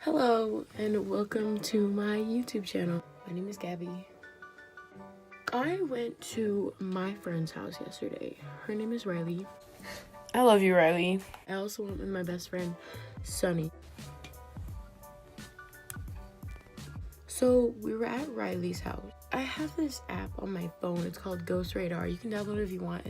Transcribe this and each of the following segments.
Hello and welcome to my YouTube channel. My name is Gabby. I went to my friend's house yesterday. Her name is Riley. I love you, Riley. I also went with my best friend, Sunny. So we were at Riley's house. I have this app on my phone. It's called Ghost Radar. You can download it if you want.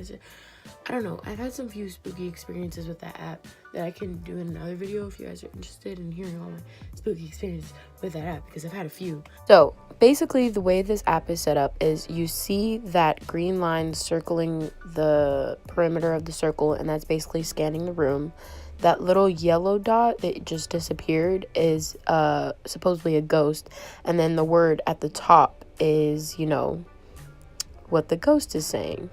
I don't know. I've had some few spooky experiences with that app that I can do in another video if you guys are interested in hearing all my spooky experiences with that app, because I've had a few. So basically the way this app is set up is you see that green line circling the perimeter of the circle, and that's basically scanning the room. That little yellow dot that just disappeared is supposedly a ghost, and then the word at the top is, what the ghost is saying.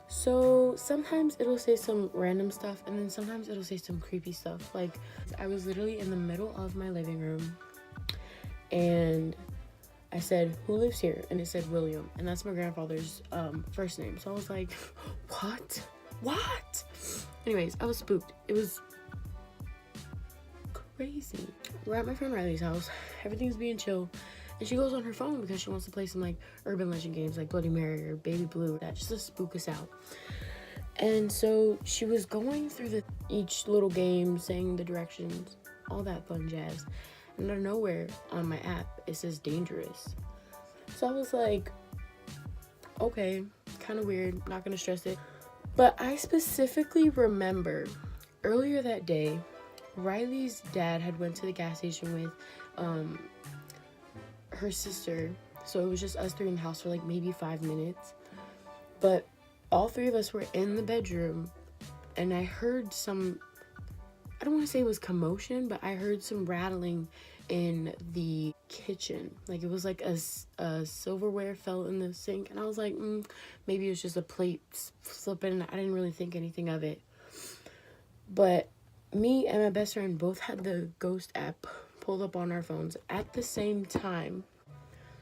So sometimes it'll say some random stuff, and then sometimes it'll say some creepy stuff. Like, I was literally in the middle of my living room, and I said, "Who lives here?" And it said William, and that's my grandfather's first name. So I was like, what? Anyways, I was spooked. It was crazy. We're at my friend Riley's house. Everything's being chill. And she goes on her phone because she wants to play some like urban legend games like Bloody Mary or Baby Blue, that just to spook us out. And so she was going through each little game, saying the directions, all that fun jazz. And out of nowhere on my app, it says dangerous. So I was like, okay, kind of weird, not gonna stress it. But I specifically remember earlier that day, Riley's dad had went to the gas station with her sister, so it was just us three in the house for like maybe 5 minutes, but all three of us were in the bedroom, and I heard some, I don't want to say it was commotion, but I heard some rattling in the kitchen. Like, it was like a silverware fell in the sink, and I was like, maybe it was just a plate slipping. I didn't really think anything of it. But me and my best friend both had the ghost app pulled up on our phones at the same time.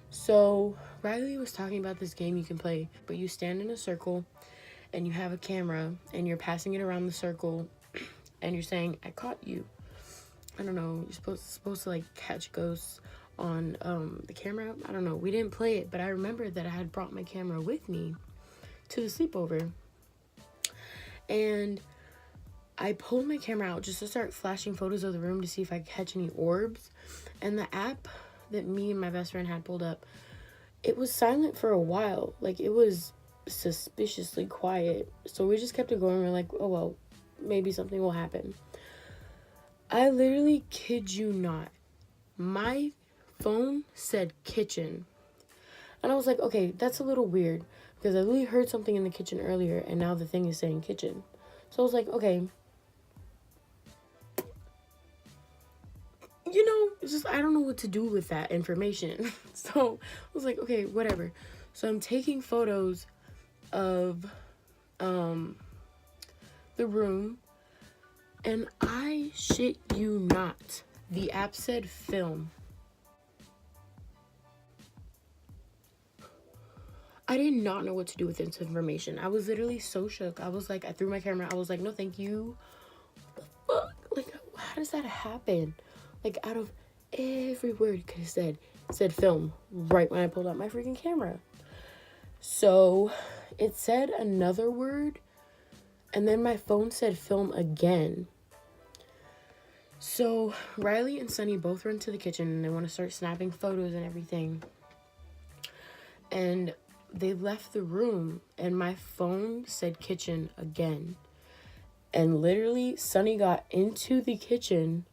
So Riley was talking about this game you can play, but you stand in a circle and you have a camera and you're passing it around the circle and you're saying, "I caught you." I don't know, you're supposed to like catch ghosts on the camera. I don't know, we didn't play it, but I remember that I had brought my camera with me to the sleepover, and I pulled my camera out just to start flashing photos of the room to see if I could catch any orbs. And the app that me and my best friend had pulled up, it was silent for a while. Like, it was suspiciously quiet. So we just kept it going. We're like, oh, well, maybe something will happen. I literally kid you not, my phone said kitchen. And I was like, okay, that's a little weird, because I literally heard something in the kitchen earlier, and now the thing is saying kitchen. So I was like, okay, it's just, I don't know what to do with that information. So I was like, okay, whatever. So I'm taking photos of the room, and I shit you not, the app said film. I did not know what to do with this information. I was literally so shook. I was like, I threw my camera. I was like, no, thank you. What the fuck? Like, how does that happen? Like, out of every word it could have said film right when I pulled out my freaking camera. So it said another word, and then my phone said film again. So Riley and Sunny both run to the kitchen, and they want to start snapping photos and everything. And they left the room, and my phone said kitchen again. And literally, Sunny got into the kitchen,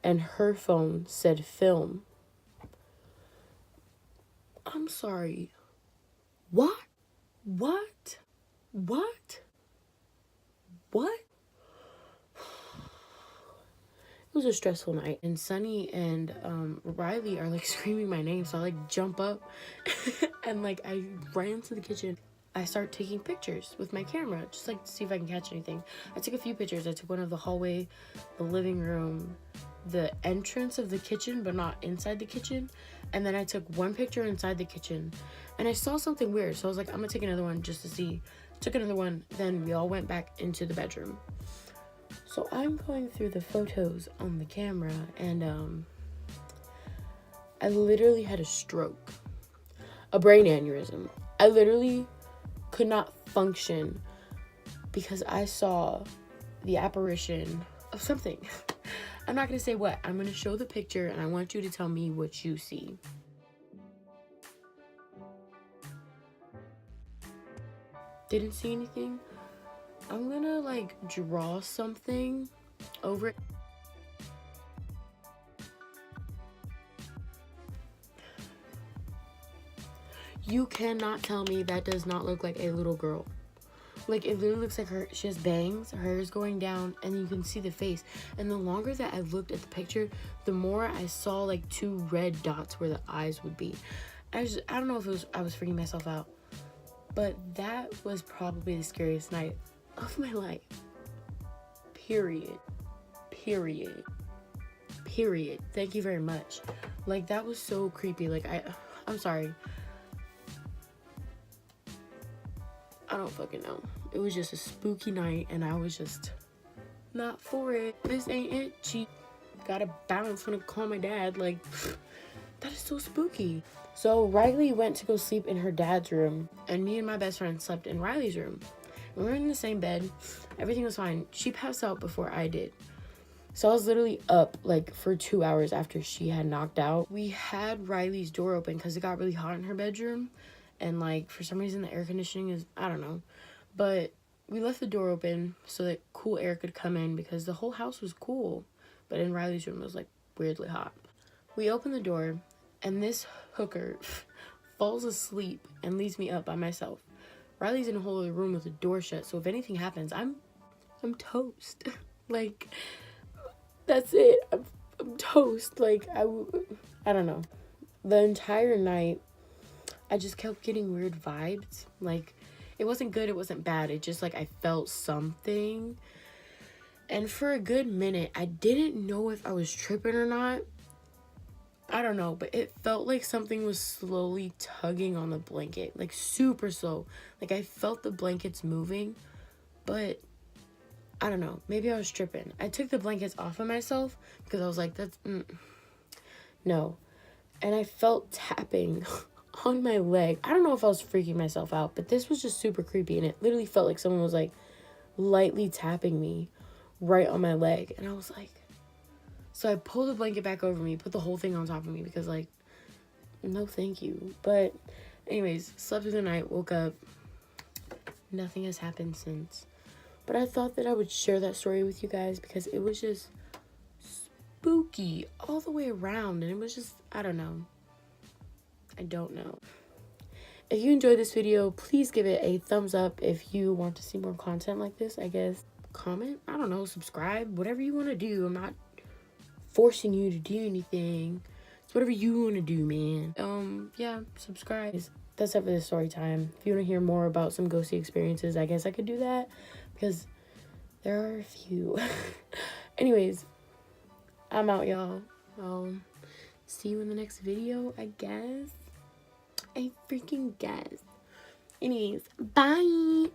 and her phone said film. I'm sorry. What? It was a stressful night, and Sunny and Riley are like screaming my name, so I like jump up and like I ran to the kitchen. I start taking pictures with my camera, just like to see if I can catch anything. I took a few pictures. I took one of the hallway, the living room, the entrance of the kitchen, but not inside the kitchen. And then I took one picture inside the kitchen, and I saw something weird. So I was like, I'm gonna take another one just to see. Took another one. Then we all went back into the bedroom. So I'm going through the photos on the camera, and I literally had a stroke, a brain aneurysm. I literally could not function because I saw the apparition of something. I'm not gonna say what. I'm gonna show the picture and I want you to tell me what you see. Didn't see anything? I'm gonna like draw something over it. You cannot tell me that does not look like a little girl. Like, it literally looks like she has bangs, her hair is going down, and you can see the face. And the longer that I looked at the picture, the more I saw like 2 red dots where the eyes would be. I don't know if I was freaking myself out, but that was probably the scariest night of my life. Period. Thank you very much. Like, that was so creepy. Like, I'm sorry. I don't fucking know. It was just a spooky night and I was just not for it. This ain't it. She gotta bounce when I call my dad. Like, that is so spooky. So Riley went to go sleep in her dad's room and me and my best friend slept in Riley's room. We were in the same bed. Everything was fine. She passed out before I did. So I was literally up like for 2 hours after she had knocked out. We had Riley's door open because it got really hot in her bedroom. And like for some reason the air conditioning is, I don't know. But we left the door open so that cool air could come in because the whole house was cool. But in Riley's room it was like weirdly hot. We opened the door and this hooker falls asleep and leaves me up by myself. Riley's in a whole other room with the door shut. So if anything happens, I'm toast. Like, that's it. I'm toast. Like, I don't know. The entire night, I just kept getting weird vibes. Like, it wasn't good, it wasn't bad. It just, like, I felt something. And for a good minute, I didn't know if I was tripping or not. I don't know, but it felt like something was slowly tugging on the blanket. Like, super slow. Like, I felt the blankets moving, but I don't know. Maybe I was tripping. I took the blankets off of myself because I was like, no. And I felt tapping on my leg. I don't know if I was freaking myself out, but this was just super creepy. And it literally felt like someone was like lightly tapping me right on my leg. And I was like, so I pulled the blanket back over me, put the whole thing on top of me because like, no thank you. But anyways, slept through the night, woke up. Nothing has happened since. But I thought that I would share that story with you guys because it was just spooky all the way around. And it was just, I don't know. If you enjoyed this video, please give it a thumbs up. If you want to see more content like this, I guess. Comment, I don't know, subscribe, whatever you want to do. I'm not forcing you to do anything. It's whatever you want to do, man. Yeah, subscribe. That's it for this story time. If you want to hear more about some ghosty experiences, I guess I could do that because there are a few. Anyways, I'm out, y'all. See you in the next video, I guess. I freaking guess. Anyways, bye.